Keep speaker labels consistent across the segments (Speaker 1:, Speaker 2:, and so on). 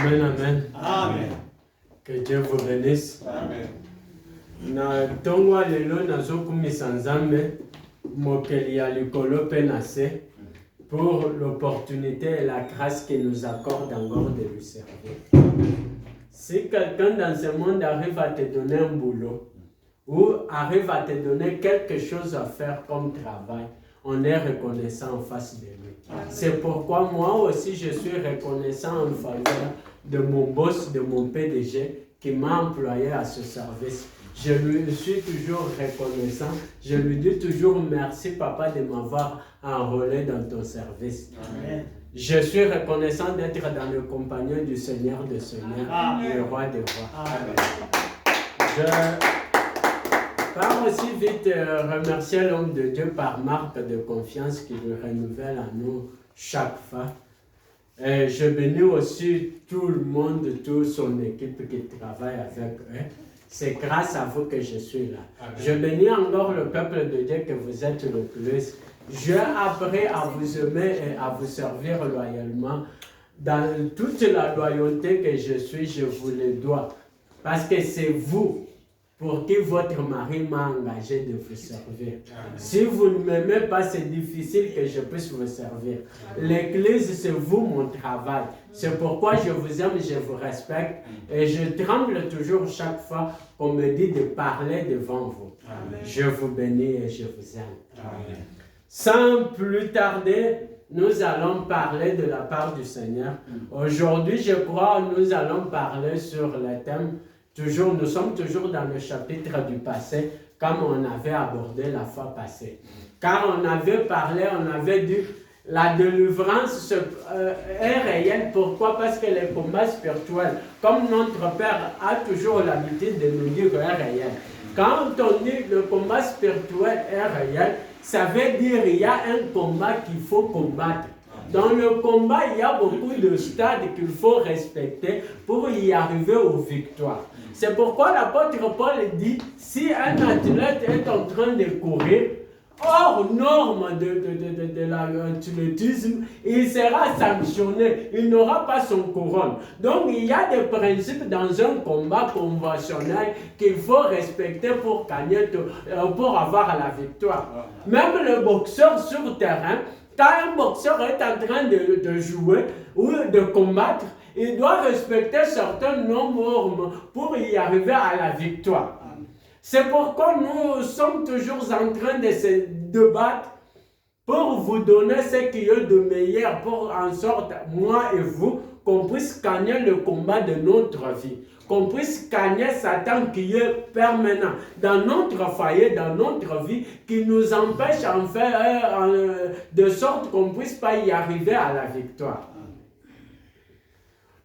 Speaker 1: Amen, amen.
Speaker 2: Amen.
Speaker 1: Que Dieu vous bénisse.
Speaker 2: Amen.
Speaker 1: Na tongwa lelo nazokumisa nzambe mokeli ya likolo pe na se pour l'opportunité et la grâce qu'il nous accorde encore de lui servir. Si quelqu'un dans ce monde arrive à te donner un boulot ou arrive à te donner quelque chose à faire comme travail, on est reconnaissant en face de lui. C'est pourquoi moi aussi je suis reconnaissant en faveur de mon boss, de mon PDG qui m'a employé à ce service. Je lui suis toujours reconnaissant. Je lui dis toujours merci papa de m'avoir enrôlé dans ton service.
Speaker 2: Amen.
Speaker 1: Je suis reconnaissant d'être dans le compagnon du Seigneur des Seigneurs, le roi des rois.
Speaker 2: Amen.
Speaker 1: Je pars aussi vite remercier l'homme de Dieu par marque de confiance qu'il renouvelle à nous chaque fois. Et je bénis aussi tout le monde, toute son équipe qui travaille avec eux. C'est grâce à vous que je suis là.
Speaker 2: Amen.
Speaker 1: Je bénis encore le peuple de Dieu que vous êtes le plus. J'ai appris à vous aimer et à vous servir loyalement. Dans toute la loyauté que je suis, je vous le dois. Parce que c'est vous pour qui votre mari m'a engagé de vous servir.
Speaker 2: Amen.
Speaker 1: Si vous ne m'aimez pas, c'est difficile que je puisse vous servir. L'Église, c'est vous, mon travail. C'est pourquoi je vous aime, je vous respecte. Et je tremble toujours chaque fois qu'on me dit de parler devant vous.
Speaker 2: Amen.
Speaker 1: Je vous bénis et je vous aime.
Speaker 2: Amen.
Speaker 1: Sans plus tarder, nous allons parler de la part du Seigneur. Aujourd'hui, je crois, nous allons parler sur le thème. Nous sommes toujours dans le chapitre du passé, comme on avait abordé la fois passée. Car on avait parlé, on avait dit, la délivrance est réelle. Pourquoi? Parce que les combats spirituels, comme notre Père a toujours l'habitude de nous dire, est réel. Quand on dit le combat spirituel est réel, ça veut dire qu'il y a un combat qu'il faut combattre. Dans le combat, il y a beaucoup de stades qu'il faut respecter pour y arriver aux victoires. C'est pourquoi l'apôtre Paul dit, si un athlète est en train de courir, hors norme de l'athlétisme, il sera sanctionné, il n'aura pas son couronne. Donc il y a des principes dans un combat conventionnel qu'il faut respecter pour gagner, pour avoir la victoire. Même le boxeur sur terrain, quand un boxeur est en train de jouer ou de combattre, il doit respecter certains normes pour y arriver à la victoire. C'est pourquoi nous sommes toujours en train de se débattre pour vous donner ce qu'il y a de meilleur pour en sorte, moi et vous, qu'on puisse gagner le combat de notre vie. Qu'on puisse gagner Satan qui est permanent dans notre foyer, dans notre vie, qui nous empêche en fait de sorte qu'on ne puisse pas y arriver à la victoire.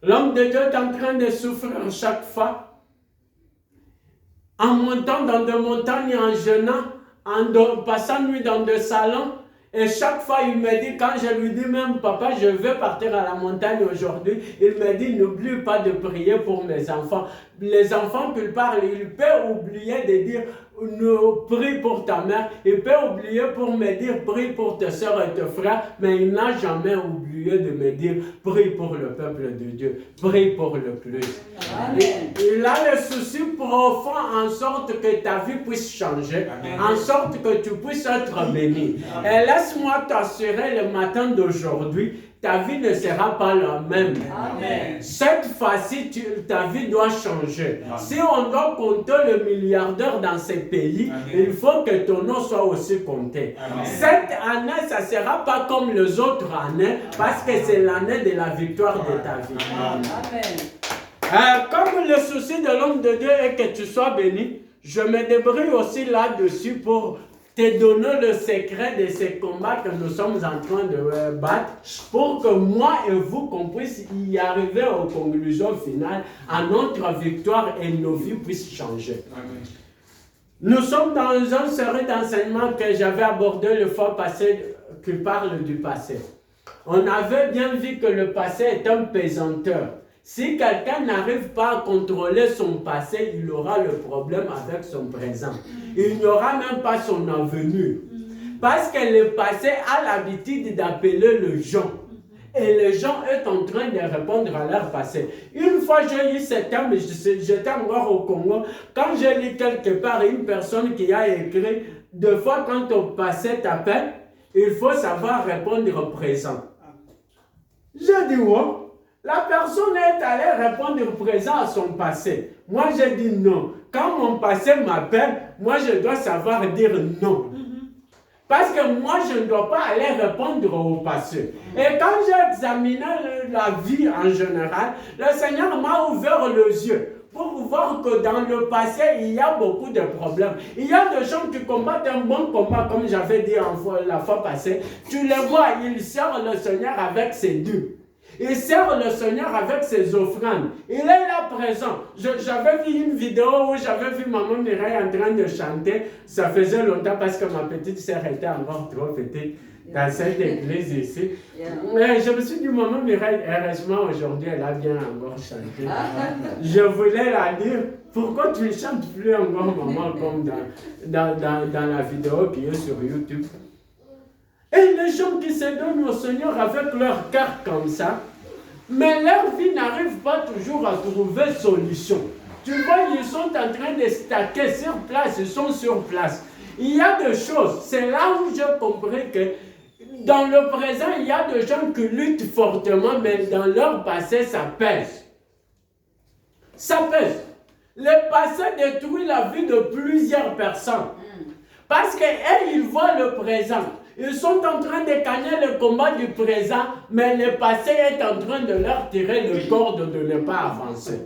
Speaker 1: L'homme de Dieu est en train de souffrir chaque fois, en montant dans des montagnes, en jeûnant, en passant nuit dans des salons. Et chaque fois, il me dit, quand je lui dis même, papa, je veux partir à la montagne aujourd'hui, il me dit, n'oublie pas de prier pour mes enfants. Les enfants qu'il parle, il peut oublier de dire, prie pour ta mère. Il peut oublier pour me dire, prie pour tes soeurs et tes frères. Mais il n'a jamais oublié de me dire, prie pour le peuple de Dieu. Prie pour le plus. Il a le souci profond en sorte que ta vie puisse changer.
Speaker 2: Amen.
Speaker 1: En sorte que tu puisses être béni. Et laisse-moi t'assurer le matin d'aujourd'hui, ta vie ne sera pas la même.
Speaker 2: Amen.
Speaker 1: Cette fois-ci, ta vie doit changer.
Speaker 2: Amen.
Speaker 1: Si on doit compter le milliardaire dans ces pays,
Speaker 2: Amen.
Speaker 1: il faut que ton nom soit aussi compté.
Speaker 2: Amen.
Speaker 1: Cette année, ça ne sera pas comme les autres années, parce que c'est l'année de la victoire de ta vie.
Speaker 2: Amen.
Speaker 1: Comme le souci de l'homme de Dieu est que tu sois béni, je me débrouille aussi là-dessus pour te donner le secret de ces combats que nous sommes en train de battre, pour que moi et vous, qu'on puisse y arriver aux conclusions finales, à notre victoire et nos vies puissent changer.
Speaker 2: Amen.
Speaker 1: Nous sommes dans une série d'enseignements que j'avais abordé le fois passé, qui parle du passé. On avait bien vu que le passé est un pesanteur. Si quelqu'un n'arrive pas à contrôler son passé, il aura le problème avec son présent. Il n'aura même pas son avenir. Parce que le passé a l'habitude d'appeler les gens. Et les gens sont en train de répondre à leur passé. Une fois j'ai eu ce thème, j'étais encore au Congo, quand j'ai lu quelque part une personne qui a écrit, deux fois quand ton passé t'appelle, il faut savoir répondre au présent. J'ai dit, wow, la personne est allée répondre au présent à son passé. Moi j'ai dit non. Quand mon passé m'appelle, moi je dois savoir dire non. Parce que moi, je ne dois pas aller répondre au passé. Et quand j'ai examiné la vie en général, le Seigneur m'a ouvert les yeux pour voir que dans le passé, il y a beaucoup de problèmes. Il y a des gens qui combattent un bon combat, comme j'avais dit la fois passée. Tu les vois, ils servent le Seigneur avec ses dûs. Il sert le Seigneur avec ses offrandes. Il est là présent. J'avais vu une vidéo où j'avais vu maman Mireille en train de chanter. Ça faisait longtemps parce que ma petite sœur était encore trop petite dans cette église ici. Mais je me suis dit, maman Mireille, heureusement aujourd'hui, elle a bien encore chanté. Je voulais la dire, pourquoi tu ne chantes plus encore, maman, comme dans la vidéo qui est sur YouTube? Et les gens qui se donnent au Seigneur avec leur cœur comme ça, mais leur vie n'arrive pas toujours à trouver solution. Tu vois, ils sont en train de stacker sur place, ils sont sur place. Il y a des choses, c'est là où j'ai compris que dans le présent, il y a des gens qui luttent fortement, mais dans leur passé, ça pèse. Ça pèse. Le passé détruit la vie de plusieurs personnes. Parce qu'ils voient le présent. Ils sont en train de gagner le combat du présent, mais le passé est en train de leur tirer le corde de ne pas avancer.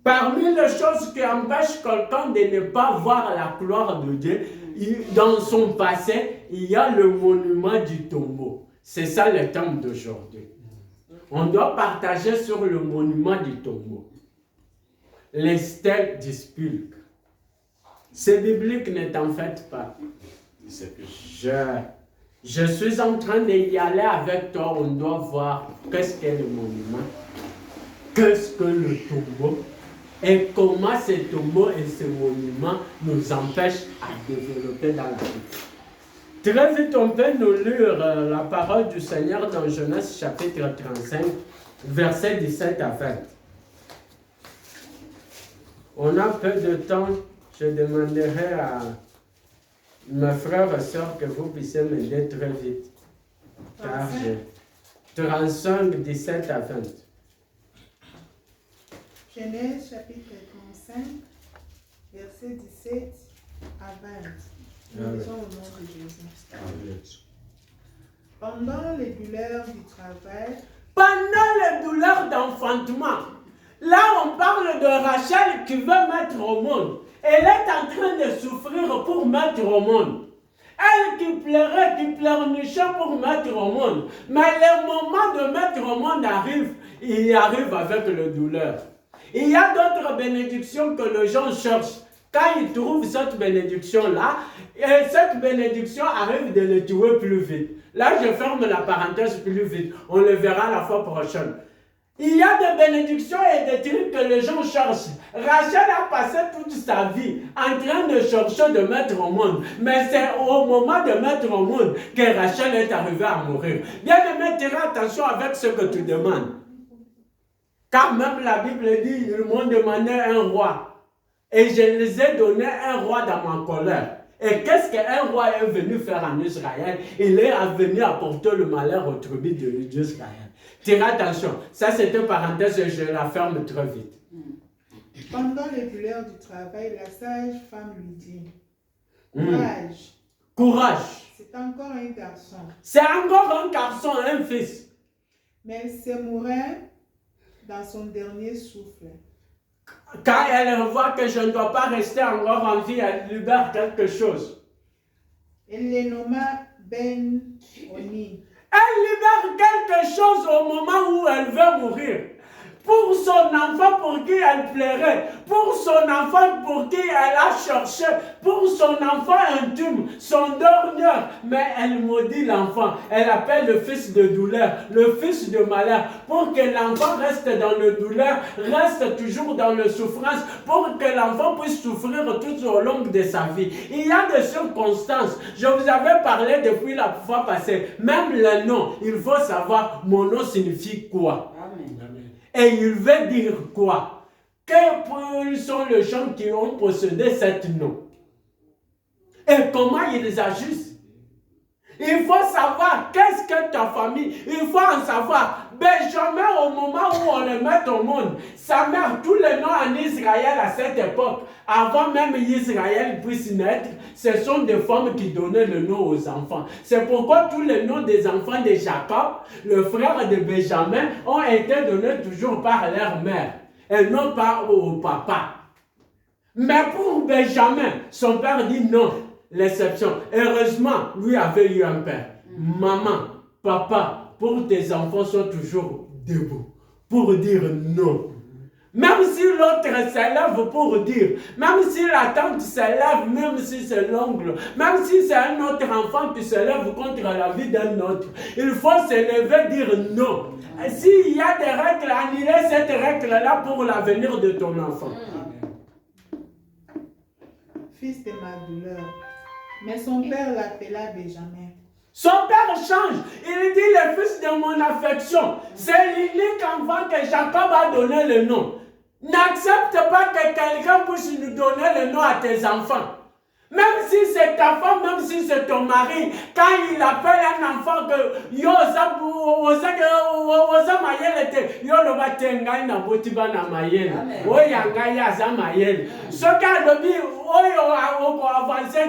Speaker 1: Parmi les choses qui empêchent quelqu'un de ne pas voir la gloire de Dieu, dans son passé, il y a le monument du tombeau. C'est ça le thème d'aujourd'hui. On doit partager sur le monument du tombeau. Les stèles du sépulcre. C'est biblique, ne t'en faites pas. Je suis en train d'y aller avec toi. On doit voir qu'est-ce qu'est le monument, qu'est-ce que le tombeau, et comment ce tombeau et ce monument nous empêchent à développer dans la vie. Très vite, on peut nous lire la parole du Seigneur dans Genèse chapitre 35, versets 17 à 20. On a peu de temps. Je demanderai à mes frères et sœurs que vous puissiez m'aider très vite. Car j'ai 35, 17 à 20.
Speaker 3: Genèse chapitre 35, versets 17 à 20. Nous lisons au nom de Jésus. Pendant les douleurs du travail,
Speaker 1: pendant les douleurs d'enfantement, là on parle de Rachel qui veut mettre au monde. Elle est en train de souffrir pour mettre au monde. Elle qui pleurait, qui pleurnichait pour mettre au monde. Mais le moment de mettre au monde arrive, il y arrive avec la douleur. Il y a d'autres bénédictions que les gens cherchent. Quand ils trouvent cette bénédiction-là, et cette bénédiction arrive de le tuer plus vite. Là, je ferme la parenthèse plus vite. On le verra la fois prochaine. Il y a des bénédictions et des trucs que les gens cherchent. Rachel a passé toute sa vie en train de chercher de mettre au monde. Mais c'est au moment de mettre au monde que Rachel est arrivée à mourir. Bien-aimé, tire attention avec ce que tu demandes. Car même la Bible dit, ils m'ont demandé un roi. Et je les ai donné un roi dans ma colère. Et qu'est-ce qu'un roi est venu faire en Israël? Il est venu apporter le malheur aux tribus d'Israël. Tire attention, ça c'était parenthèse et je la ferme très vite.
Speaker 3: Pendant les douleurs du travail, la sage femme lui dit, courage.
Speaker 1: Courage.
Speaker 3: C'est encore un garçon.
Speaker 1: C'est encore un garçon, un fils.
Speaker 3: Mais il se mourait dans son dernier souffle.
Speaker 1: Quand elle voit que je ne dois pas rester encore en vie, elle libère quelque chose.
Speaker 3: Elle les nomma Ben-Oni.
Speaker 1: Elle libère quelque chose au moment où elle veut mourir. pour son enfant pour qui elle pleurait, pour son enfant pour qui elle a cherché, pour son enfant intime, son dormeur. Mais elle maudit l'enfant. Elle appelle le fils de douleur, le fils de malheur, pour que l'enfant reste dans le douleur, reste toujours dans la souffrance, pour que l'enfant puisse souffrir tout au long de sa vie. Il y a des circonstances. Je vous avais parlé depuis la fois passée. Même le nom, il faut savoir mon nom signifie quoi.
Speaker 2: Amen.
Speaker 1: Et il veut dire quoi? Quels sont les gens qui ont possédé cet nom? Et comment ils agissent? Il faut savoir qu'est-ce que ta famille, il faut en savoir. Benjamin, au moment où on le met au monde, sa mère, tous les noms en Israël à cette époque, avant même Israël puisse naître, ce sont des femmes qui donnaient le nom aux enfants. C'est pourquoi tous les noms des enfants de Jacob, le frère de Benjamin, ont été donnés toujours par leur mère et non pas au papa. Mais pour Benjamin, son père dit non. L'exception. Heureusement, lui avait eu un père. Maman, papa, pour tes enfants sont toujours debout. Pour dire non. Même si l'autre s'élève pour dire, même si la tante s'élève, même si c'est l'oncle, même si c'est un autre enfant qui s'élève contre la vie d'un autre, il faut s'élever dire non. S'il y a des règles, annuler cette règle-là pour l'avenir de ton enfant.
Speaker 3: Fils de ma douleur. Mais son père l'appela Benjamin.
Speaker 1: Son père change. Il dit le fils de mon affection. C'est l'unique enfant que Jacob a donné le nom. N'accepte pas que quelqu'un puisse nous donner le nom à tes enfants. Même si c'est ta femme, même si c'est ton mari, quand il appelle un enfant que Yosa Mayel était, Yoloba Tengai na Botiba na Mayel, Oyanga Yaza Mayel. Ce cas de vie, Oyo a avancé,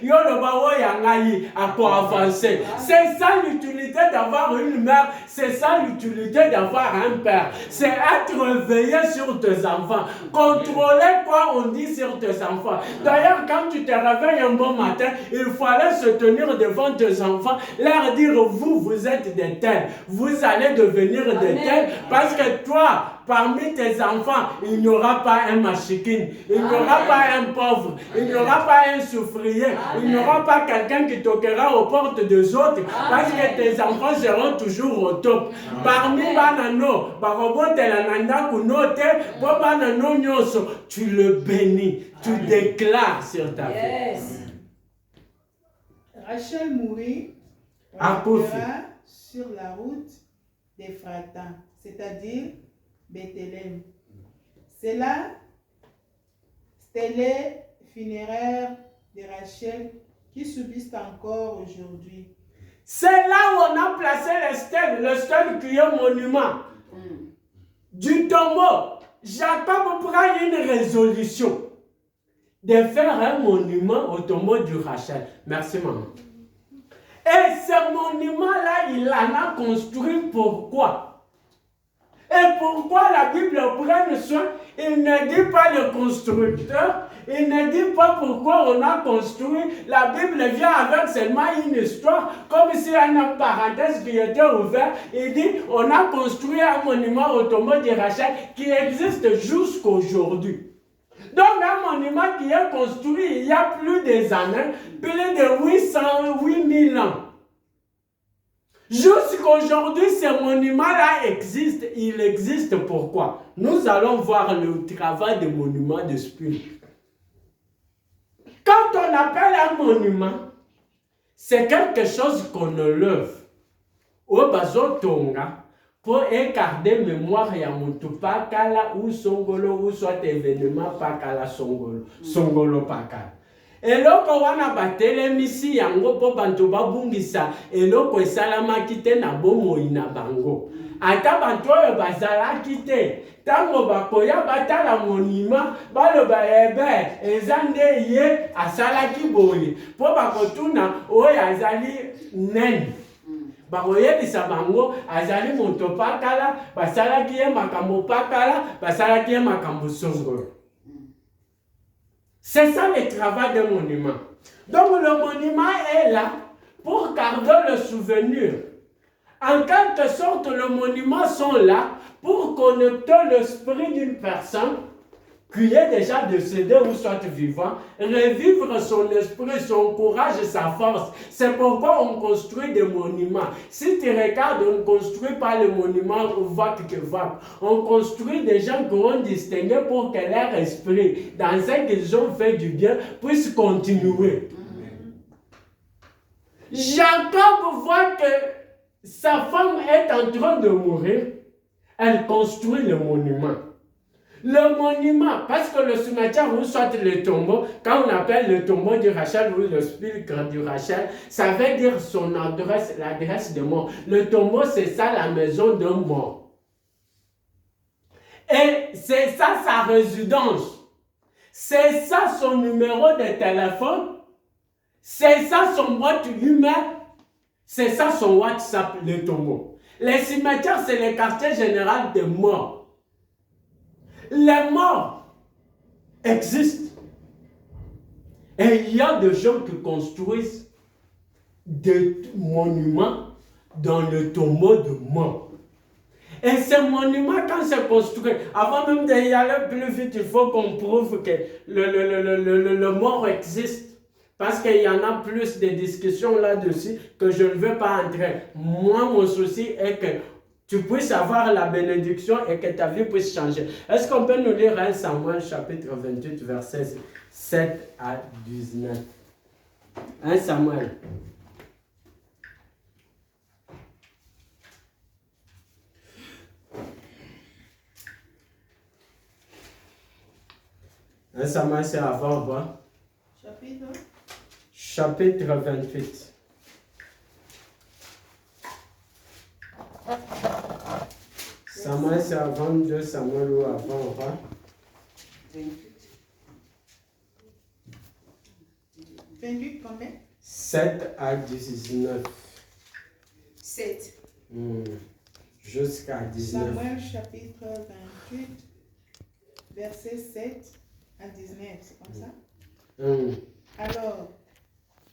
Speaker 1: Yoloba Oyangayi a avancé. C'est ça l'utilité d'avoir une mère, c'est ça l'utilité d'avoir un père. C'est être veillé sur tes enfants, contrôler quoi on dit sur tes enfants. D'ailleurs, quand tu te réveilles un bon matin, il fallait se tenir devant tes enfants, leur dire, vous êtes des tels, vous allez devenir des tels, parce que toi, parmi tes enfants, il n'y aura pas un machikine, il n'y aura pas un pauvre, il n'y aura pas un souffrier, il n'y aura pas quelqu'un qui toquera aux portes des autres, parce que tes enfants seront toujours au top. Parmi banano, tu le bénis, tu déclares sur ta vie.
Speaker 3: Rachel mourut sur la route d'Ephrata, c'est-à-dire Bethléem. C'est là, stèles funéraires de Rachel qui subsistent encore aujourd'hui.
Speaker 1: C'est là où on a placé le stèle qui est monument. Du tombeau, Jacob prend une résolution de faire un monument au tombeau de Rachel. Merci maman. Et ce monument-là, il en a construit pourquoi? Et pourquoi la Bible prend soin? Il ne dit pas le constructeur, il ne dit pas pourquoi on a construit. La Bible vient avec seulement une histoire, comme si une parenthèse qui était ouverte. Il dit, on a construit un monument au tombeau de Rachel qui existe jusqu'aujourd'hui. Donc un monument qui est construit il y a plus des années, plus de 8000 ans. Jusqu'aujourd'hui, ce monument-là existe. Il existe pourquoi? Nous allons voir le travail des monuments de spirit. Quand on appelle un monument, c'est quelque chose qu'on lève. Au bazo tonga, pour garder mémoire ya mutu pakala ou songolo ou soit événement pakala songolo. Songolo pakala. Eloko wana batelemisi yango po bantu babungisa eloko esalamaki te na bomoi na bango. Ata bantu oyo bazalaki te, tango bakoya batala monima baloba ebe eza nde ye asalaki boye po bakotuna oyo azali nene. Bakoyebisa bango azali moto pakala, basalaki ye makambo pakala, basalaki ye makambo songolo. C'est ça le travail d'un monument. Donc le monument est là pour garder le souvenir. En quelque sorte, les monuments sont là pour connecter l'esprit d'une personne qui est déjà décédé ou soit vivant, revivre son esprit, son courage et sa force. C'est pourquoi on construit des monuments. Si tu regardes, on ne construit pas les monuments vagues que vagues. On construit des gens qui ont distingué pour que leur esprit, dans ce qu'ils ont fait du bien, puisse continuer. Jacob voit que sa femme est en train de mourir. Elle construit le monument. Le monument, parce que le cimetière ou soit le tombeau, quand on appelle le tombeau du Rachel ou le sépulcre du Rachel, ça veut dire son adresse, l'adresse de mort. Le tombeau, c'est ça la maison d'un mort. Et c'est ça sa résidence. C'est ça son numéro de téléphone. C'est ça son boîte humaine. C'est ça son WhatsApp, le tombeau. Les cimetières, c'est le quartier général des morts. Les morts existent. Et il y a des gens qui construisent des monuments dans le tombeau de morts. Et ces monuments, quand c'est construit, avant même d'y aller plus vite, il faut qu'on prouve que le mort existe. Parce qu'il y en a plus de discussions là-dessus que je ne veux pas entrer. Moi, mon souci est que tu puisses avoir la bénédiction et que ta vie puisse changer. Est-ce qu'on peut nous lire 1 Samuel chapitre 28, versets 7 à 19? 1 Samuel. Un Samuel, c'est avant, quoi? Chapitre 28. Samuel, c'est avant 2 Samuel ou avant, quoi?
Speaker 3: 28 combien?
Speaker 1: 7 à 19.
Speaker 3: 7.
Speaker 1: Jusqu'à 19.
Speaker 3: Samuel chapitre 28, verset 7 à 19, c'est comme ça? Alors,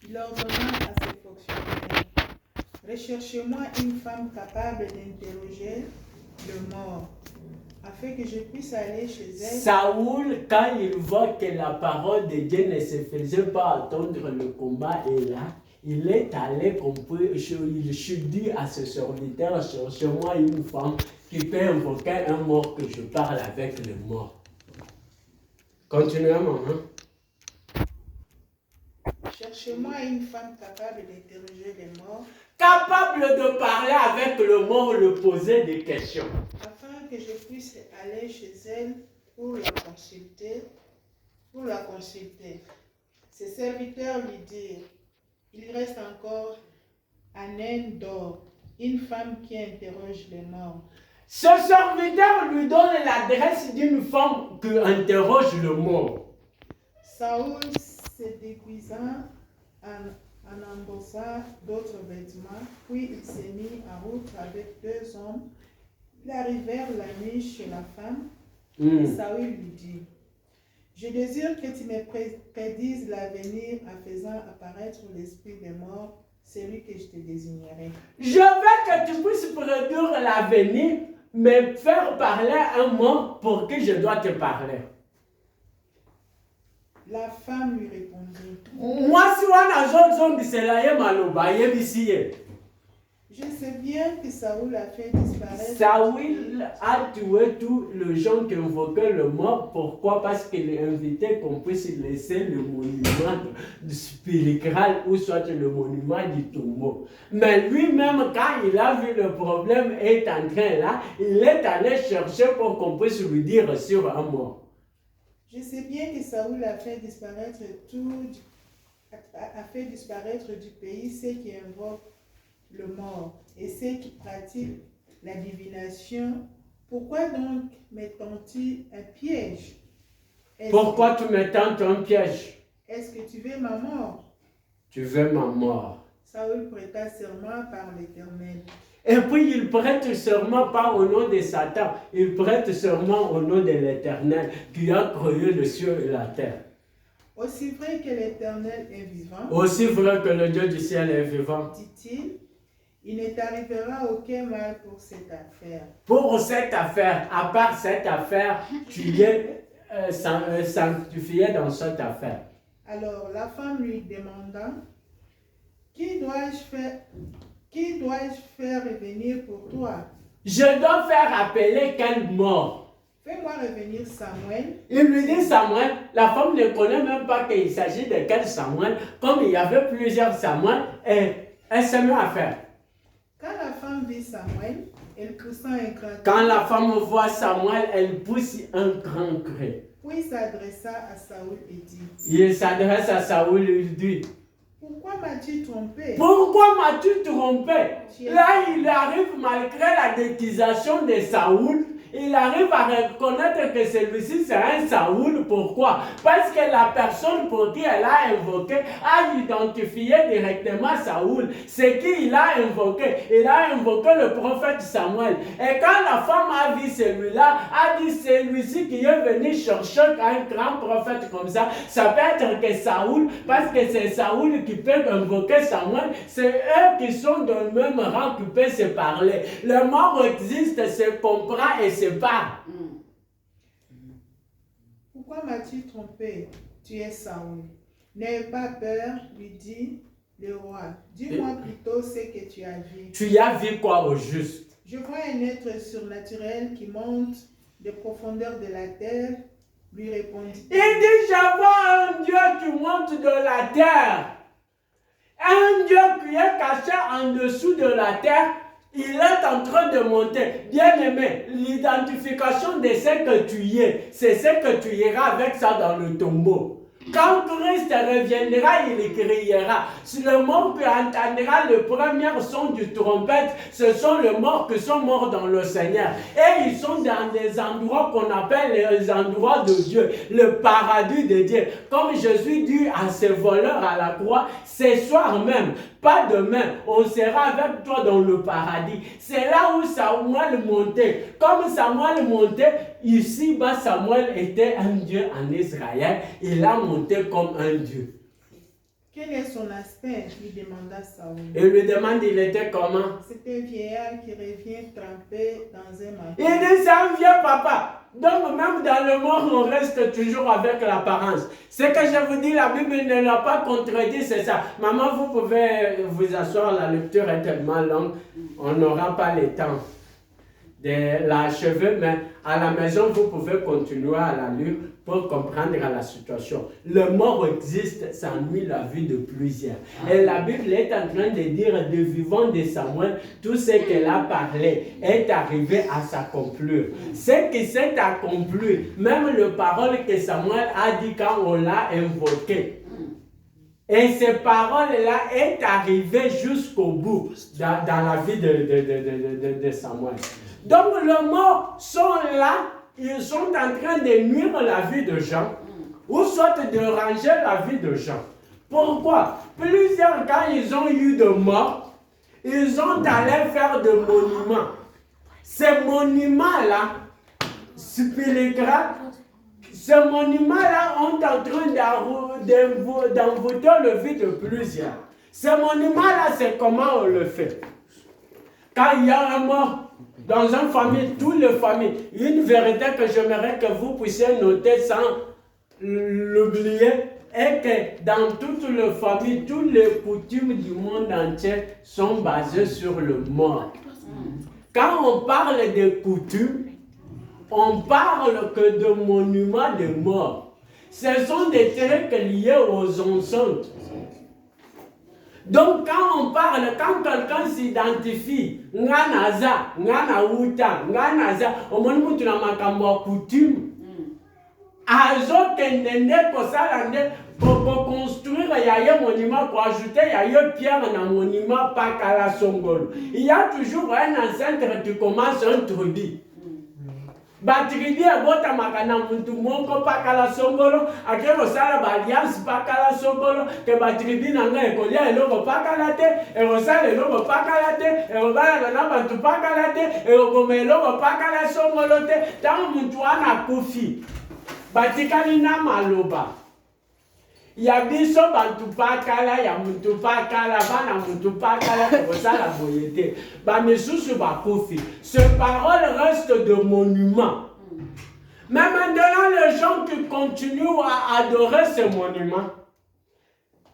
Speaker 3: il ordonna à ses fonctionnaires, recherchez-moi une femme capable d'interroger le mort, afin que je puisse aller chez elle.
Speaker 1: Saoul, quand il voit que la parole de Dieu ne se faisait pas attendre, le combat est là, il est allé, il dit à ses serviteurs, cherchez-moi une femme qui peut invoquer un mort, que je parle avec le mort. Continuez, maman.
Speaker 3: Cherchez-moi une femme capable d'interroger les morts.
Speaker 1: Capable de parler avec le mort, le poser des questions.
Speaker 3: Afin que je puisse aller chez elle pour la consulter. Ses serviteurs lui dirent, il reste encore un naine d'or, une femme qui interroge les morts.
Speaker 1: Ce serviteur lui donne l'adresse d'une femme qui interroge le mort.
Speaker 3: Saoul se déguisa en endossa d'autres vêtements, puis il s'est mis en route avec 2 hommes. Ils arrivèrent la nuit chez la femme. Saoul lui dit, je désire que tu me prédises l'avenir en faisant apparaître l'esprit des morts, celui que je te désignerai.
Speaker 1: Je veux que tu puisses prédire l'avenir, mais faire parler un mort pour qui je dois te parler.
Speaker 3: La femme lui répondit,
Speaker 1: moi, si on a c'est la
Speaker 3: je sais bien que Saoul a fait disparaître.
Speaker 1: Saoul a tué tous les gens qui invoquaient le mort. Pourquoi? Parce qu'il est invité qu'on puisse laisser le monument spirituel ou soit le monument du tombeau. Mais lui-même, quand il a vu le problème est en train là, il est allé chercher pour qu'on puisse lui dire sur un mort.
Speaker 3: Je sais bien que Saoul a fait disparaître du pays ceux qui invoquent le mort et ceux qui pratiquent la divination. Pourquoi donc mettons-tu un piège?
Speaker 1: Pourquoi tu me tentes un piège?
Speaker 3: Est-ce que tu veux ma mort?
Speaker 1: Tu veux ma mort.
Speaker 3: Saoul prêta serment par l'Éternel.
Speaker 1: Et puis il prête serment pas au nom de Satan, il prête serment au nom de l'Éternel qui a créé le ciel et la terre.
Speaker 3: Aussi vrai que l'Éternel est vivant,
Speaker 1: aussi vrai que le Dieu du ciel est vivant,
Speaker 3: dit-il, Il ne t'arrivera aucun mal pour cette affaire.
Speaker 1: Pour cette affaire, à part cette affaire, tu es sanctifié dans cette affaire.
Speaker 3: Alors la femme lui demanda, qui dois-je faire revenir pour toi?
Speaker 1: Je dois faire appeler quelle mort?
Speaker 3: Fais-moi revenir Samuel.
Speaker 1: Il lui dit Samuel, la femme ne connaît même pas qu'il s'agit de quel Samuel. Comme il y avait plusieurs Samuel, et elle se met à faire.
Speaker 3: Quand la femme vit Samuel, elle poussa un grand cri.
Speaker 1: Quand la femme voit Samuel, elle pousse un grand cri.
Speaker 3: Puis s'adressa à Saoul et dit,
Speaker 1: Il s'adresse à Saoul et lui dit,
Speaker 3: pourquoi m'as-tu trompé?
Speaker 1: pourquoi m'as-tu trompé? Là, il arrive malgré la déguisation de Saoul. Il arrive à reconnaître que celui-ci c'est un Saoul. Pourquoi? Parce que la personne pour qui elle a invoqué a identifié directement Saoul. C'est qui il a invoqué? Il a invoqué le prophète Samuel. Et quand la femme a vu celui-là, a dit celui-ci qui est venu chercher un grand prophète comme ça peut être que Saoul, parce que c'est Saoul qui peut invoquer Samuel. C'est eux qui sont dans le même rang qui peuvent se parler. Le mort existe, se comprend et se parle.
Speaker 3: Pourquoi m'as-tu trompé? Tu es Saoul. N'aie pas peur, lui dit le roi. Dis-moi plutôt ce que tu as vu.
Speaker 1: Tu as vu quoi au juste?
Speaker 3: Je vois un être surnaturel qui monte des profondeurs de la terre, lui répondit.
Speaker 1: Il dit, je vois un Dieu qui monte de la terre. Un Dieu qui est caché en dessous de la terre. Il est en train de monter. Bien-aimé, l'identification de ce que tu es, c'est ce que tu iras avec ça dans le tombeau. Quand Christ reviendra, il criera. Si le mort qui entendra le premier son du trompette, ce sont les morts qui sont morts dans le Seigneur. Et ils sont dans des endroits qu'on appelle les endroits de Dieu, le paradis de Dieu. Comme Jésus dit à ses voleurs à la croix, ce soir même, pas demain, on sera avec toi dans le paradis. C'est là où Samuel montait. Comme Samuel montait, ici-bas, Samuel était un Dieu en Israël. Il a monté comme un Dieu.
Speaker 3: Quel est son aspect? Lui demanda Saoul.
Speaker 1: Il lui demande, il était comment?
Speaker 3: C'est un vieillard qui revient trempé dans un manteau.
Speaker 1: Il dit, c'est un vieux papa. Donc même dans le monde, on reste toujours avec l'apparence. Ce que je vous dis, la Bible ne l'a pas contredit, c'est ça. Maman, vous pouvez vous asseoir, la lecture est tellement longue, on n'aura pas le temps de l'achever, mais à la maison, vous pouvez continuer à la lire pour comprendre la situation. Le mort existe, ça nuit la vie de plusieurs. Et la Bible est en train de dire, de vivant de Samuel, tout ce qu'elle a parlé est arrivé à s'accomplir. Ce qui s'est accompli, même le parole que Samuel a dit quand on l'a invoqué. Et ces paroles-là est arrivé jusqu'au bout dans la vie de Samuel. Donc les morts sont là, ils sont en train de nuire la vie de gens, ou soit de ranger la vie de gens. Pourquoi? Plusieurs, quand ils ont eu de morts, ils ont allé faire des monuments. Ces monuments-là, spirituels, ces monuments-là ont en train d'envoûter le vie de plusieurs. Ces monuments-là, c'est comment on le fait. Quand il y a un mort, dans une famille, toutes les familles, une vérité que j'aimerais que vous puissiez noter sans l'oublier, est que dans toutes les familles, toutes les coutumes du monde entier sont basées sur le mort. Quand on parle de coutumes, on parle que de monuments de mort. Ce sont des trucs liés aux enceintes. Donc quand on parle, quand quelqu'un s'identifie, nganaza, nganawuta, nganaza, au moment où tu n'as pas coutume, azo kendende kosalande pour construire un monument, pour ajouter un pierre dans un monument pas qu'à la Songolo. Il y a toujours un ancêtre qui commence un tribu. Batribi abota makana muntu moko pakala songolo akero sala ba alliance pakala songolo ke batribi nanga ekolia eloko pakala te erosala eloko pakala te erobala na bantu pakala te erokoma eloko pakala songolo te tango muntu ana kufi batikali na maloba ya biso bantupakala ya mutupakala bana mutupakala kosala boyete ba misusu bakufi. Ce parole reste de monument. Mais maintenant les gens qui continuent à adorer ces monuments,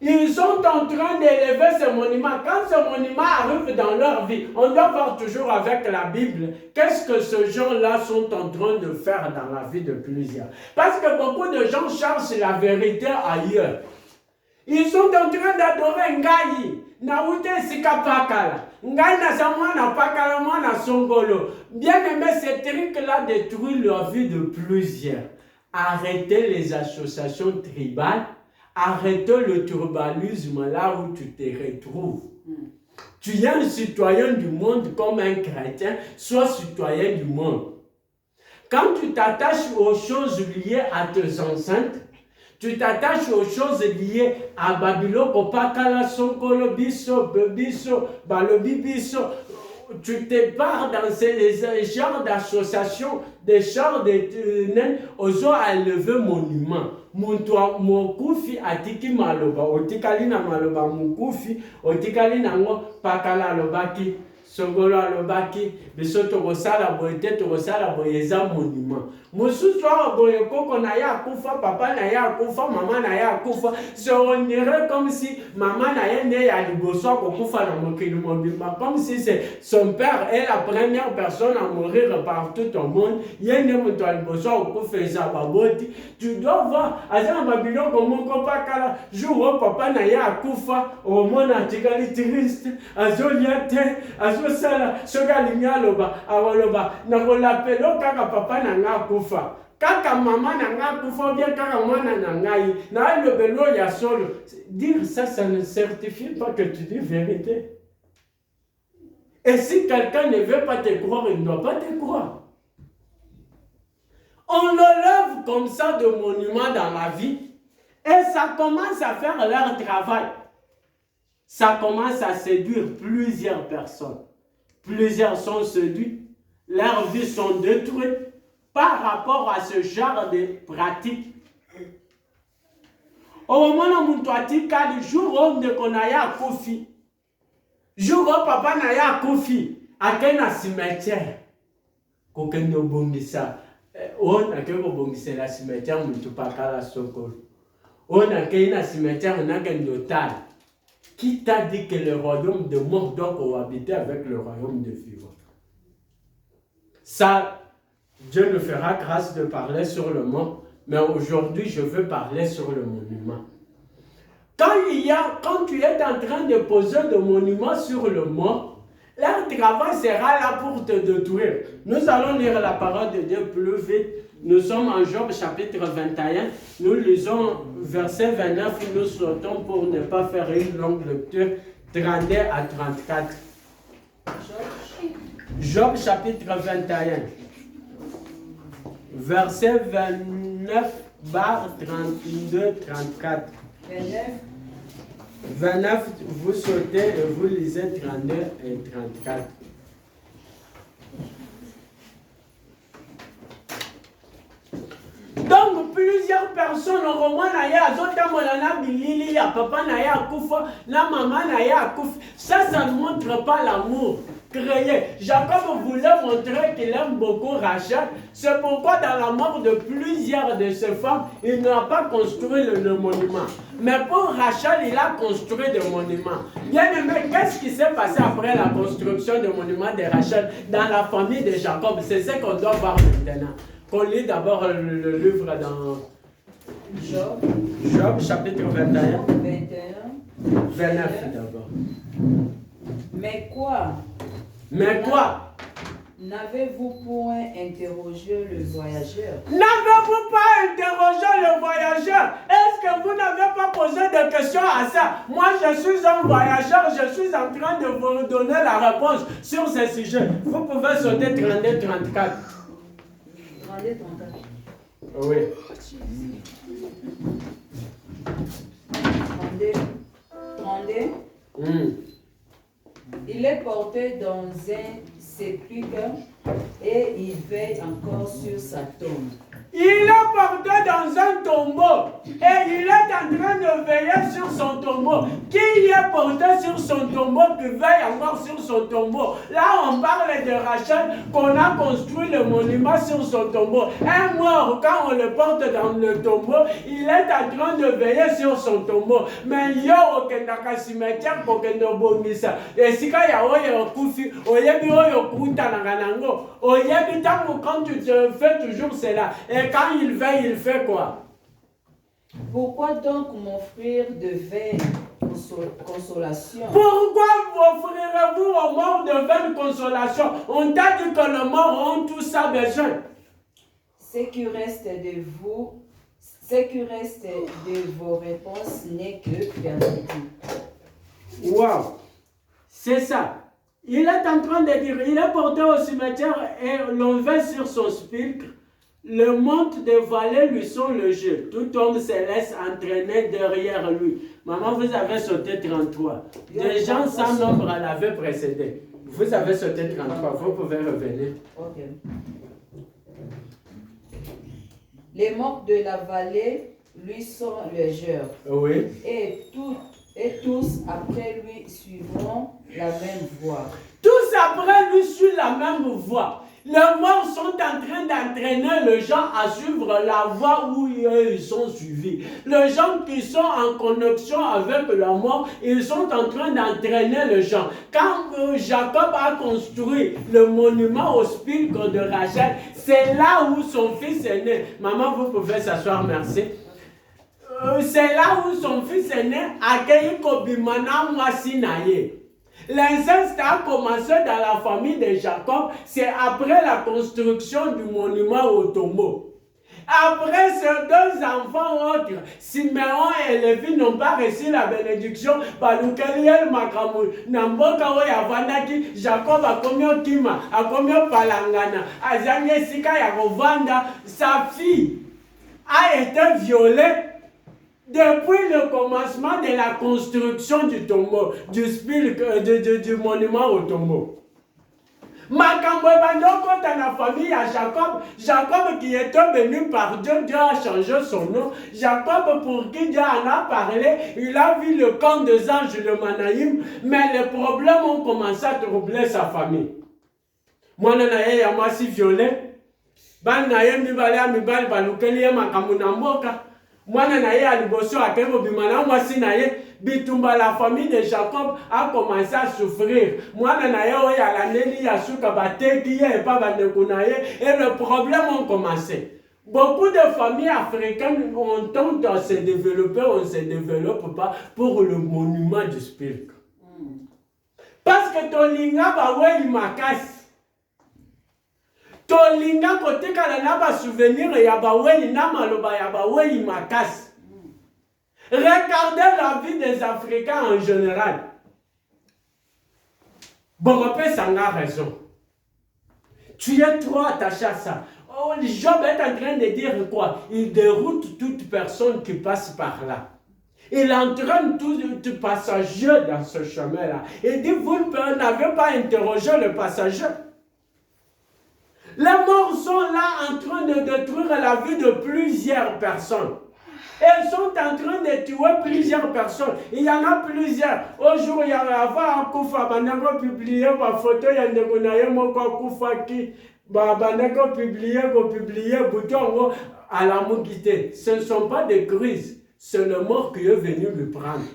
Speaker 1: ils sont en train d'élever ce monument. Quand ce monument arrive dans leur vie, on doit voir toujours avec la Bible qu'est-ce que ces gens-là sont en train de faire dans la vie de plusieurs. Parce que beaucoup de gens cherchent la vérité ailleurs. Ils sont en train d'adorer Ngai. Naoute Sikapakala. Ngai na pakala mwana songolo. Bien aimé, ces trucs-là détruisent la vie de plusieurs. Arrêtez les associations tribales. Arrêtez le tribalisme là où tu te retrouves. Tu es un citoyen du monde comme un chrétien, sois citoyen du monde. Quand tu t'attaches aux choses liées à tes enceintes, tu t'attaches aux choses liées à Babylone, Kopakala, Sokolo, Biso, Biso, Balobi, Biso, tu te pars dans ces genres d'associations, des genres de nains, aux à élever monument. Mokufi atiki maloba, otikali na maloba mukufi, otikali na ngo pakala alobaki, songolo alobaki, bisoto kosala boyete to kosala boyeza monument. Mosusu boye koko na ya kufa, papa na ya kufa, maman na ya kufa, se on dirait comme si maman na ya ne ya liboso ko kufa na mokili mobima, comme si c'est son père est la première personne à mourir partout au monde. Yene muto liboso ko kufa za baboti. Tu dois voir aza babilo ko moko pakala jour papa na ya kufa, au monde atikali triste, azoliate, azosala soka linyaloba, awaloba na ko lapelo kaka papa na nga kufa. Kaka maman na nga kufa bien kaka mwana na ngai na le belo ya solo. Dire ça, ça ne certifie pas que tu dis vérité. Et si quelqu'un ne veut pas te croire, il ne doit pas te croire. On le lève comme ça de monuments dans la vie et ça commence à faire leur travail. Ça commence à séduire plusieurs personnes. Plusieurs sont séduits, leurs vies sont détruites par rapport à ce genre de pratiques. Au moment où on a dit le jour où on a ya kofi, jour où papa na ya kofi, à quel cimetière, qu'on ne bongisa, on a quel bongisa la cimetière, on ne pas la sokol. On a quel cimetière, on a quel notal. Qui t'a dit que le royaume de mort doit cohabiter avec le royaume de vivant? Ça, Dieu nous fera grâce de parler sur le mort, mais aujourd'hui, je veux parler sur le monument. Quand tu es en train de poser des monuments sur le mort, leur travail sera là pour te détruire. Nous allons lire la parole de Dieu plus vite. Nous sommes en Job chapitre 21. Nous lisons verset 29. Nous sautons pour ne pas faire une longue lecture. 32 à 34. Job chapitre 21. Verset 29 bar 32, 34. 29, vous sautez et vous lisez 32 et 34. Donc, plusieurs personnes au roman naya azota molana bilili ya papa naya kufa, la maman naya kufa. Ça ne montre pas l'amour créé. Jacob voulait montrer qu'il aime beaucoup Rachel. C'est pourquoi dans la mort de plusieurs de ses femmes, il n'a pas construit le monument. Mais pour Rachel, il a construit des monuments. Bien aimé, qu'est-ce qui s'est passé après la construction du monument de Rachel dans la famille de Jacob? C'est ce qu'on doit voir maintenant. On lit d'abord le livre dans Job chapitre 21. 29 d'abord.
Speaker 2: Mais quoi? N'avez-vous point interrogé le voyageur?
Speaker 1: N'avez-vous pas interrogé le voyageur? Est-ce que vous n'avez pas posé de questions à ça? Moi, je suis un voyageur, je suis en train de vous donner la réponse sur ce sujet. Vous pouvez sauter 32, 34.
Speaker 2: 32, 34.
Speaker 1: Oui.
Speaker 2: 32. Il est porté dans un sépulcre et il veille encore sur sa tombe.
Speaker 1: Il est porté dans un tombeau et il est en train de veiller sur son tombeau. Qui est porté sur son tombeau, qui veille encore sur son tombeau? Là, on parle de Rachel, qu'on a construit le monument sur son tombeau. Un mort, quand on le porte dans le tombeau, il est en train de veiller sur son tombeau. Mais il y a aucun cimetière pour que nous bomissa. Et si quand il y a un koufi, quand tu te fais toujours cela. Et quand il veille, il fait quoi?
Speaker 2: Pourquoi donc m'offrir de vaines consolations?
Speaker 1: Pourquoi offrirez-vous aux morts de vaines consolations? On t'a dit que les morts ont tout ça besoin.
Speaker 2: Ce qui reste de vos réponses n'est que perdu.
Speaker 1: Wow, c'est ça. Il est en train de dire, il est porté au cimetière et l'on va sur son spiltre. Le monte des vallées lui sont le jeu. Tout homme se laisse entraîner derrière lui. Maman, vous avez sauté 33. Des gens sans nombre l'avaient précédé. Vous avez sauté 33. Vous pouvez revenir.
Speaker 2: Ok. Les morts de la vallée lui sont légers.
Speaker 1: Oui.
Speaker 2: Et tous après lui suivront la même voie.
Speaker 1: Tous après lui suivent la même voie. Les morts sont en train d'entraîner les gens à suivre la voie où ils sont suivis. Les gens qui sont en connexion avec la mort, ils sont en train d'entraîner les gens. Quand Jacob a construit le monument au spiltre de Rachel, c'est là où son fils est né. Maman, vous pouvez s'asseoir, merci. C'est là où son fils est né, accueilli Kobimana Mwasinaye. L'inceste a commencé dans la famille de Jacob, c'est après la construction du monument au tombeau. Après ces deux enfants autres, Siméon et Lévi n'ont pas reçu la bénédiction. Balukeliel Makamu, Namboka Yavandaki, Jacob a commis au Kima, a commis au Palangana, a Zanye Sika Yagovanda, sa fille a été violée. Depuis le commencement de la construction du tombeau, du monument au tombeau. Makambo Bandoko dans la famille à Jacob, Jacob qui était venu par Dieu, Dieu a changé son nom. Jacob pour qui Dieu en a parlé, il a vu le camp des anges, le Manaïm, mais les problèmes ont commencé à troubler sa famille. Moi, je suis aussi violé. Ban naye mibale ya mibale balukeli makambo na mboka. Mwana na ye aliboso akebo bimana mwasi na ye bitumba la famille de Jacob a commencé à souffrir. Mwana na ye oya la neli ya suka bateki ye pa bandeko na ye et le problème ont commencé. Beaucoup de familles africaines ont tenté à se développer, on ne se développe pas pour le monument du spirit. Parce que ton linga ba we makasi. Tolinga kotekala na ba souvenir ya baweli na maloba ya baweli makasi. Regardez la vie des Africains en général. Bomopé Sanga a raison. Tu es trop attaché à ça. Oh, Job est en train de dire quoi? Il déroute toute personne qui passe par là. Il entraîne tout passager dans ce chemin-là. Il dit, vous n'avez pas interrogé le passager. Les morts sont là en train de détruire la vie de plusieurs personnes. Elles sont en train de tuer plusieurs personnes. Il y en a plusieurs. Aujourd'hui, il y a un Koufa, Banako publié ma photo, il y a un Koufa qui Banako publié, bouton à la Moukité. Ce ne sont pas des crises, c'est le mort qui est venu lui prendre.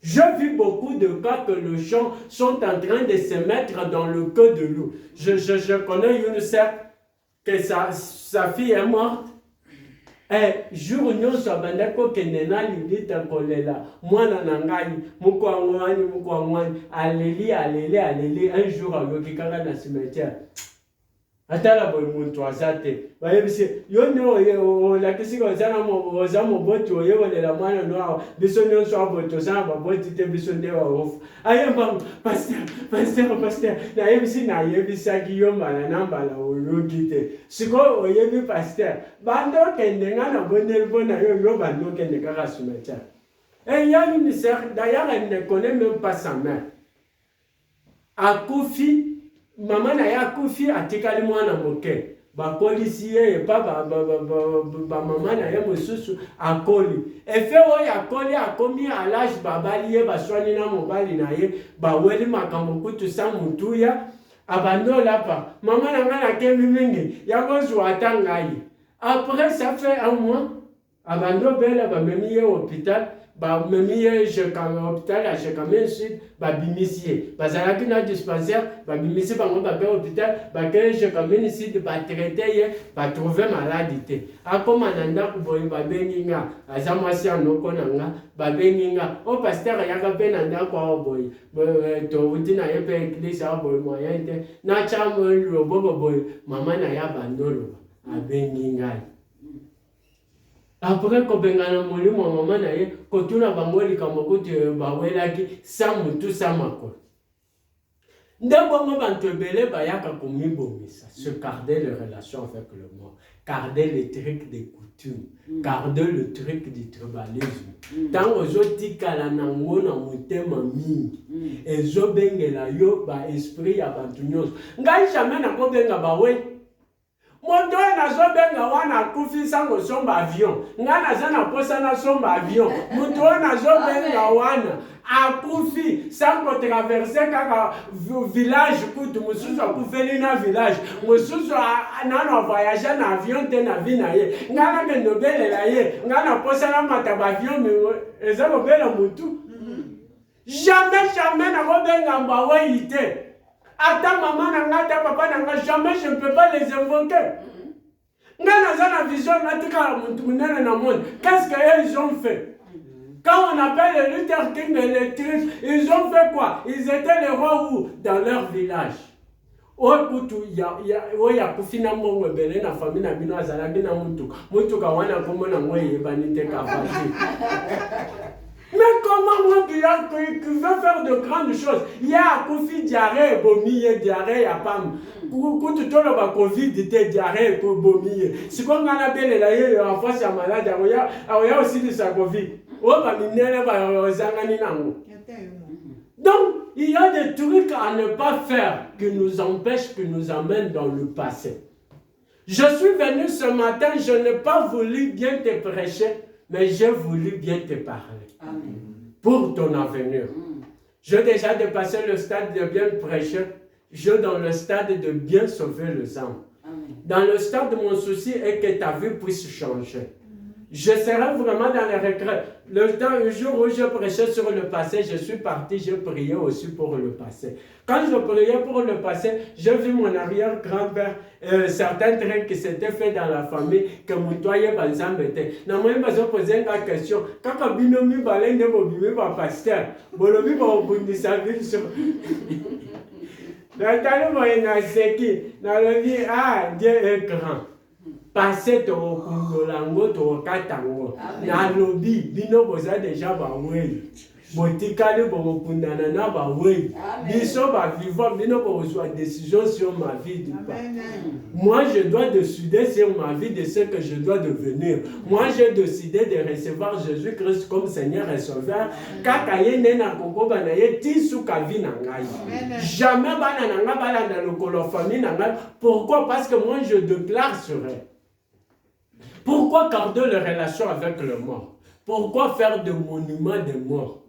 Speaker 1: J'ai vu beaucoup de cas que les gens sont en train de se mettre dans le queue de loup. Je connais une sœur que sa fille est morte. Et jour où nous sommes d'accord que Nena lui dit moi nanangai, alléli, un jour à l'Okikara dans le cimetière. Atala boy muntu azate bayebise yono la kisiko ozamo boto yewole la mwana no biso nyonso aboto zamba boti te biso ndewa ofu ayemba pasteur na yebisi na yebisa ki yomala nambala oyogite siko oyebi pasteur bando kende ngana bonel bona yo bando kende kaka sumetia et il y a une sœur d'ailleurs elle ne connaît même pas sa mère akufi Maman na ya kufi atikali mwana moke. bakolisi ye epa bamama na ye mosusu akoli efe oyo akoli akomi à l'âge babali ye baswani na mobali na ye baweli makambo kutu sa mutuya abandi olapa mama na nga nakemi mingi ya kozwa ata ngai après ça fait un mois abandi obela bamemi ye hôpital bamemi ye hôpital ya Jekamen Sud babimisi ye bazalaki na dispensaire babimisi bango babe hôpital bakeye Jekamen Sud batraite ye batrouve maladi te akoma na ndako boye babengi nga aza mwasi ya noko na nga babengi nga o pasteur ayaka mpe na ndako awo boye touti na ye mpe eglise awo boye moyen te natya loboko boye mama na ye abandoloba abengi ngai après kobengana molimo mama na ye kotuna bango likambo kuti bawelaki sa mutu sa makolo nde bongo bantu ebele bayaka komibomisa se garder les relations avec le mort, garder les trucs des coutumes, garder le truc du tribalisme ntango ozotikala nango na motema mingi ezobengela yo baesprit ya bantu nyonso ngai jamais nakobenga bawe moto oyo nazobenga wana akufi sango somba avion ngai naza na posa nasomba avion moto oyo nazobenga wana akufi sango traverse kaka village kutu mosusu akufeli na village mosusu nano voyage na avion te na vi na ye ngai nakende obelela ye ngai na posa na mata bavion eza kobela motu jamais nakobenga mbawei te. Ata maman nanga, ata papa nanga, jamais je ne peux pas les invoquer. Nana vision natika muntumnene na monde. Qu'est-ce qu'ils ont fait? Quand on appelle les Luther King et les Trump, ils ont fait quoi? Ils étaient les rois où? Dans leur village. Okutu ya kufina mongo bele na famille na bino azalaki na mutuka wana kombo na ngwe yebani te kavati. Mais comment moi qui veut faire de grandes choses? Il y a Kofi diarrhée, bomiye, diarrhée, à Pam. Quand tu tournes à Covid, tu diarrhée, bomiye. Si on a belle là, en face, il y a malade, il y a aussi de sa Covid. Donc, il y a des trucs à ne pas faire qui nous empêchent, qui nous amènent dans le passé. Je suis venu ce matin, je n'ai pas voulu bien te prêcher, mais j'ai voulu bien te parler. Amen. Pour ton avenir. J'ai déjà dépassé le stade de bien prêcher. Je suis dans le stade de bien sauver les âmes. Dans le stade de mon souci est que ta vie puisse changer. Je serai vraiment dans les regrets. Le jour où je prêchais sur le passé, je suis parti, je priais aussi pour le passé. Quand je priais pour le passé, j'ai vu mon arrière-grand-père, certains trucs qui s'étaient faits dans la famille, que mon toyer balsam était. Je me posé une question. Quand binomi balende bobimi ba pasteur, bolobi ba obundi sa vie sur. Nathalie moyena seki, na levi Dieu est grand. Passé to kundolango to katango na lobi bino boza déjà ba wei botikali bo kundana na ba wei biso ba vivant bino bo soit décision sur ma vie du pas. Moi je dois décider sur ma vie de ce que je dois devenir. Moi j'ai décidé de recevoir Jésus-Christ comme Seigneur et Sauveur kaka yene na koko bana ye tisu ka vie na ngai. Jamais bana na nga bala na lokolo famille na ngai. Pourquoi? Parce que moi je déclare sur elle. Pourquoi garder les relations avec le mort? Pourquoi faire des monuments de mort?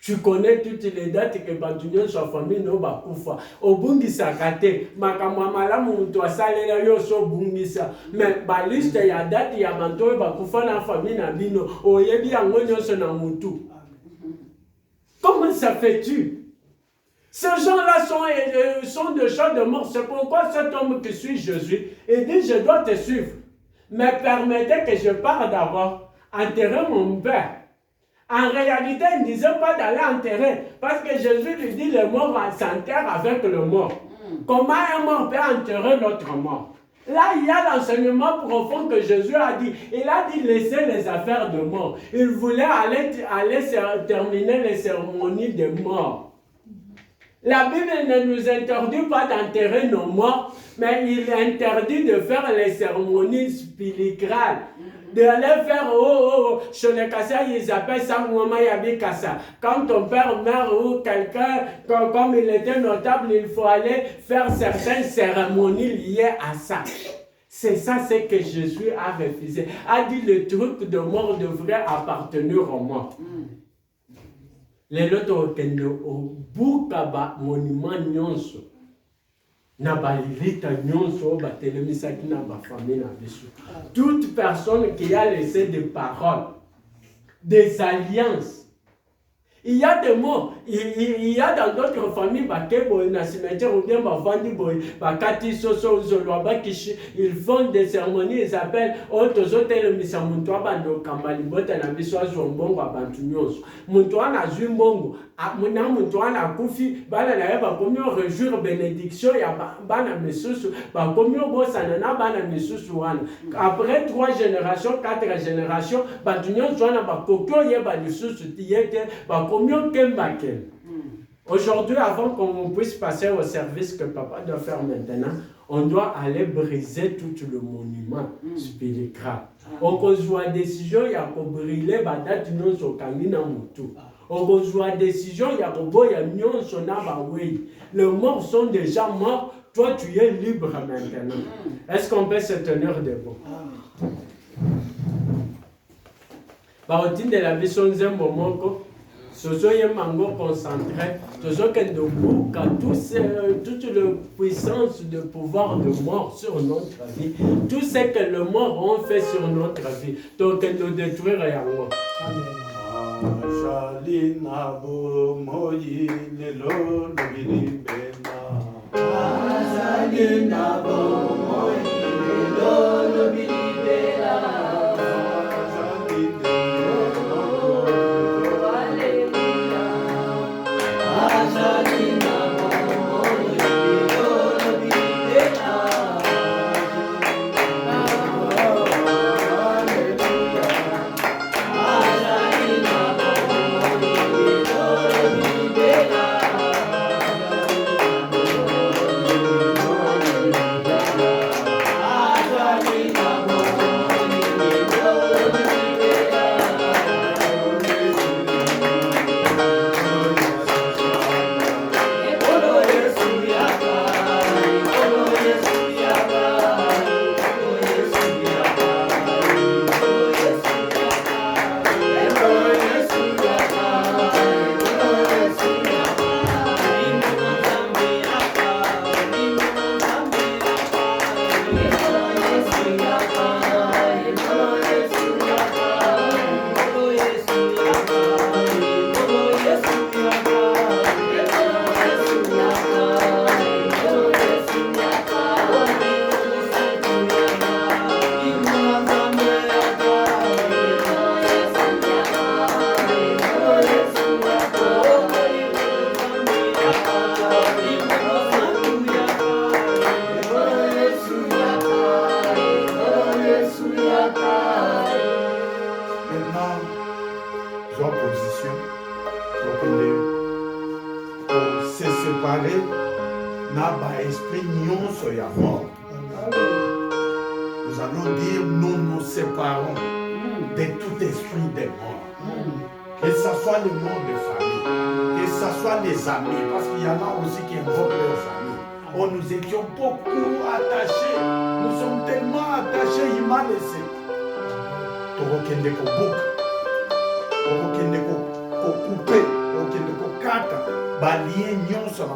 Speaker 1: Tu connais toutes les dates que Bantunyo sa famille no bakufa. Obungisa kate, makamamala muntu asalela yo so bungisa. Mais ba liste ya date ya banto bakufa na famille na bino, oyebi yango nyonso na mutu. Comment ça fait-tu? Ces gens-là sont des gens de mort. C'est pourquoi cet homme qui suit Jésus, il dit, je dois te suivre. Mais permettez que je parte d'abord enterrer mon père. En réalité, il ne disait pas d'aller enterrer. Parce que Jésus lui dit, le mort s'enterre avec le mort. Comment un mort peut enterrer l'autre mort? Là, il y a l'enseignement profond que Jésus a dit. Il a dit, laissez les affaires de mort. Il voulait aller terminer les cérémonies de mort. La Bible ne nous interdit pas d'enterrer nos morts, mais il interdit de faire les cérémonies spirituelles. d'aller faire chez les Kassa, ils appellent ça Mouama Yabi Kassa. Quand ton père meurt ou quelqu'un, comme il était notable, il faut aller faire certaines cérémonies liées à ça. C'est ça ce que Jésus a refusé. A dit le truc de mort devrait appartenir aux morts. Les autres qui au Bukaba monument nyonso. Na balilita nyonso ba telemisaki na ba famille na biso. Toute personne qui a laissé des paroles, des alliances. Il y a des mots, il y a dans d'autres familles, ils font des cérémonies, ils appellent après 3 générations, 4 générations, aujourd'hui, avant qu'on puisse passer au service que papa doit faire maintenant, on doit aller briser tout le monument spirituel. On a une décision, il y a brûler la date de notre camino. On a une décision, il y a les morts sont déjà morts, toi tu es libre maintenant. Est-ce qu'on peut se tenir debout? Baotine de la vision de Momoko, soyez mango concentré, toute la puissance de pouvoir de mort sur notre vie, tout ce que le mort ont fait sur notre vie, donc nous détruire Yango.
Speaker 4: Nous allons dire, nous nous séparons de tout esprit de mort. Que ce soit les morts de famille, que ce soit les amis, parce qu'il y en a aussi qui invoquent leurs amis. Oh, nous étions beaucoup attachés, nous sommes tellement attachés, il m'a laissé. Torokende ko book, torokende ko couper, torokende ko kata, balien nyon sur la